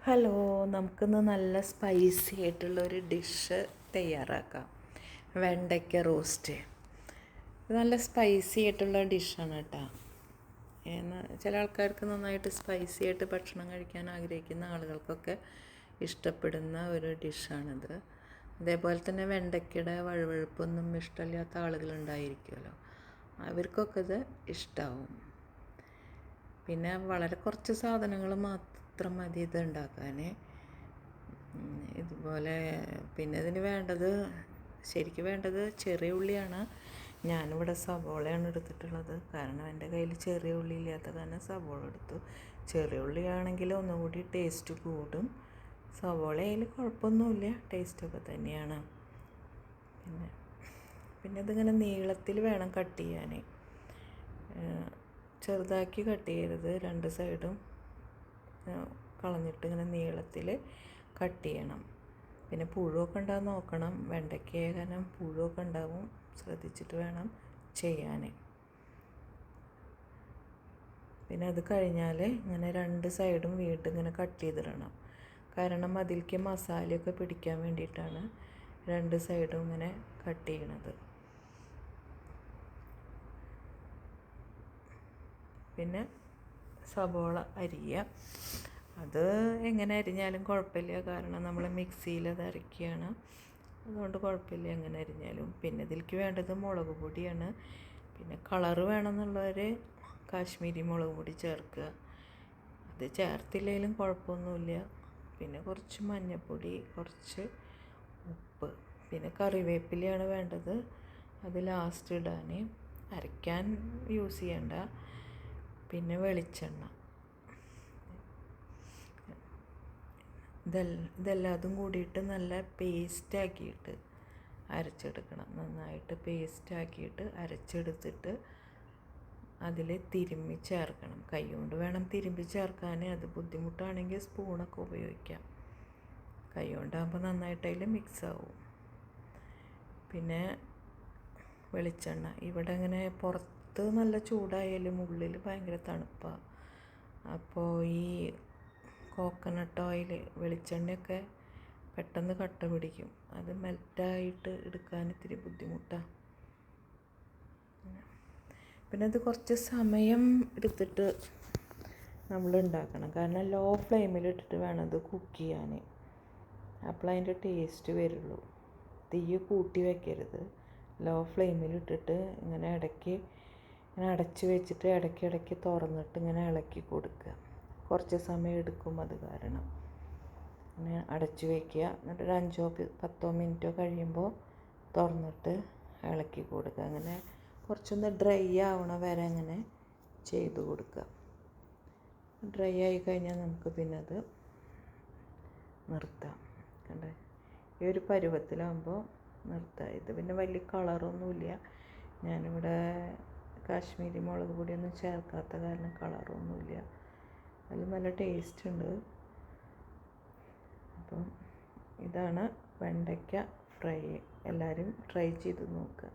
Hello, നമുക്കിന്ന് നല്ല spicy ആയിട്ടുള്ളൊരു ഡിഷ് തയ്യാറാക്കാം. വെണ്ടയ്ക്ക റോസ്റ്റ്. ഇത് നല്ല സ്പൈസി ആയിട്ടുള്ള ഡിഷാണ് കേട്ടോ. ചില ആൾക്കാർക്ക് നന്നായിട്ട് സ്പൈസി ആയിട്ട് ഭക്ഷണം കഴിക്കാൻ ആഗ്രഹിക്കുന്ന ആളുകൾക്കൊക്കെ ഇഷ്ടപ്പെടുന്ന ഒരു ഡിഷാണിത്. അതേപോലെ തന്നെ വെണ്ടയ്ക്കയുടെ വഴുവഴുപ്പൊന്നും ഇഷ്ടമില്ലാത്ത ആളുകളുണ്ടായിരിക്കുമല്ലോ, അവർക്കൊക്കെ ഇത് ഇഷ്ടമാവും. പിന്നെ വളരെ കുറച്ച് സാധനങ്ങൾ മാത്രം മതി ഇത് ഉണ്ടാക്കാൻ. ഇതുപോലെ പിന്നെ ഇതിന് വേണ്ടത് ശരിക്കും വേണ്ടത് ചെറിയ ഉള്ളിയാണ്. ഞാനിവിടെ സവോളയാണ് എടുത്തിട്ടുള്ളത്. കാരണം എൻ്റെ കയ്യിൽ ചെറിയ ഉള്ളി ഇല്ലാത്ത കാരണം സവോള എടുത്തു. ചെറിയ ഉള്ളിയാണെങ്കിൽ ഒന്നുകൂടി ടേസ്റ്റ് കൂടും. സവോള അതിൽ കുഴപ്പമൊന്നുമില്ല, ടേസ്റ്റൊക്കെ തന്നെയാണ്. പിന്നെ ഇതിങ്ങനെ നീളത്തിൽ വേണം കട്ട് ചെയ്യാൻ. ചെറുതാക്കി കട്ട് ചെയ്യരുത്. രണ്ട് സൈഡും കളഞ്ഞിട്ട് ഇങ്ങനെ നീളത്തിൽ കട്ട് ചെയ്യണം. പിന്നെ പുഴുവൊക്കെ ഉണ്ടാകും നോക്കണം. വെണ്ടയ്ക്ക കാരണം പുഴുവൊക്കെ ഉണ്ടാവും, ശ്രദ്ധിച്ചിട്ട് വേണം ചെയ്യാൻ. പിന്നെ അത് കഴിഞ്ഞാൽ ഇങ്ങനെ രണ്ട് സൈഡും വീണ്ടും ഇങ്ങനെ കട്ട് ചെയ്തിടണം. കാരണം അതിലേക്ക് മസാലയൊക്കെ പിടിക്കാൻ വേണ്ടിയിട്ടാണ് രണ്ട് സൈഡും ഇങ്ങനെ കട്ട് ചെയ്യണത്. പിന്നെ സവോള അരിയുക. അത് എങ്ങനെ അരിഞ്ഞാലും കുഴപ്പമില്ല, കാരണം നമ്മൾ മിക്സിയിൽ അത് അരയ്ക്കുകയാണ്, അതുകൊണ്ട് കുഴപ്പമില്ല എങ്ങനെ അരിഞ്ഞാലും. പിന്നെ ഇതിലേക്ക് വേണ്ടത് മുളക് പൊടിയാണ്. പിന്നെ കളറ് വേണമെന്നുള്ളവർ കാശ്മീരി മുളക് പൊടി ചേർക്കുക. അത് ചേർത്തില്ലെങ്കിലും കുഴപ്പമൊന്നുമില്ല. പിന്നെ കുറച്ച് മഞ്ഞൾപ്പൊടി, കുറച്ച് ഉപ്പ്, പിന്നെ കറിവേപ്പിലയാണ് വേണ്ടത്. അത് ലാസ്റ്റ് ഇടാൻ, അരയ്ക്കാൻ യൂസ് ചെയ്യണ്ട. പിന്നെ വെളിച്ചെണ്ണ. ഇതെല്ലാതും കൂടിയിട്ട് നല്ല പേസ്റ്റാക്കിയിട്ട് അരച്ചെടുക്കണം. നന്നായിട്ട് പേസ്റ്റാക്കിയിട്ട് അരച്ചെടുത്തിട്ട് അതിൽ തിരുമ്മി ചേർക്കണം. കൈ കൊണ്ട് വേണം തിരുമ്പി ചേർക്കാൻ. അത് ബുദ്ധിമുട്ടാണെങ്കിൽ സ്പൂണൊക്കെ ഉപയോഗിക്കാം. കൈ കൊണ്ടാകുമ്പോൾ നന്നായിട്ട് അതിൽ മിക്സാവും. പിന്നെ വെളിച്ചെണ്ണ. ഇവിടെ ഇങ്ങനെ പുറത്ത് നല്ല ചൂടായാലും ഉള്ളിൽ ഭയങ്കര തണുപ്പാണ്. അപ്പോൾ ഈ കോക്കനട്ട് ഓയിൽ, വെളിച്ചെണ്ണയൊക്കെ പെട്ടെന്ന് കട്ട പിടിക്കും. അത് മെൽറ്റായിട്ട് എടുക്കാൻ ഇത്തിരി ബുദ്ധിമുട്ടാണ്. പിന്നെ അത് കുറച്ച് സമയം എടുത്തിട്ട് നമ്മൾ ഉണ്ടാക്കണം. കാരണം ലോ ഫ്ലെയിമിലിട്ടിട്ട് വേണം അത് കുക്ക് ചെയ്യാൻ. അപ്പോൾ അതിൻ്റെ ടേസ്റ്റ് വരുള്ളൂ. തീ കൂട്ടി വയ്ക്കരുത്. ലോ ഫ്ലെയിമിലിട്ടിട്ട് ഇങ്ങനെ ഇടയ്ക്ക് ഇങ്ങനെ അടച്ച് വെച്ചിട്ട് ഇടയ്ക്കിടയ്ക്ക് തുറന്നിട്ട് ഇങ്ങനെ ഇളക്കി കൊടുക്കുക. കുറച്ച് സമയം എടുക്കും അത് കാരണം. അങ്ങനെ അടച്ച് വയ്ക്കുക. എന്നിട്ട് ഒരു 5-10 മിനിറ്റോ കഴിയുമ്പോൾ തുറന്നിട്ട് ഇളക്കി കൊടുക്കുക. അങ്ങനെ കുറച്ചൊന്ന് ഡ്രൈ ആവണ വരെ അങ്ങനെ ചെയ്ത് കൊടുക്കുക. ഡ്രൈ ആയി കഴിഞ്ഞാൽ നമുക്ക് പിന്നെ അത് നിർത്താം. കണ്ടേ, ഈ ഒരു പരുവത്തിലാകുമ്പോൾ നിർത്താം. ഇത് പിന്നെ വലിയ കളറൊന്നുമില്ല. ഞാനിവിടെ കാശ്മീരി മുളക് പൊടിയൊന്നും ചേർക്കാത്ത കാരണം കളറൊന്നുമില്ല. അതിൽ നല്ല ടേസ്റ്റ് ഉണ്ട്. അപ്പം ഇതാണ് വെണ്ടയ്ക്ക ഫ്രൈ. എല്ലാവരും ട്രൈ ചെയ്ത് നോക്കുക.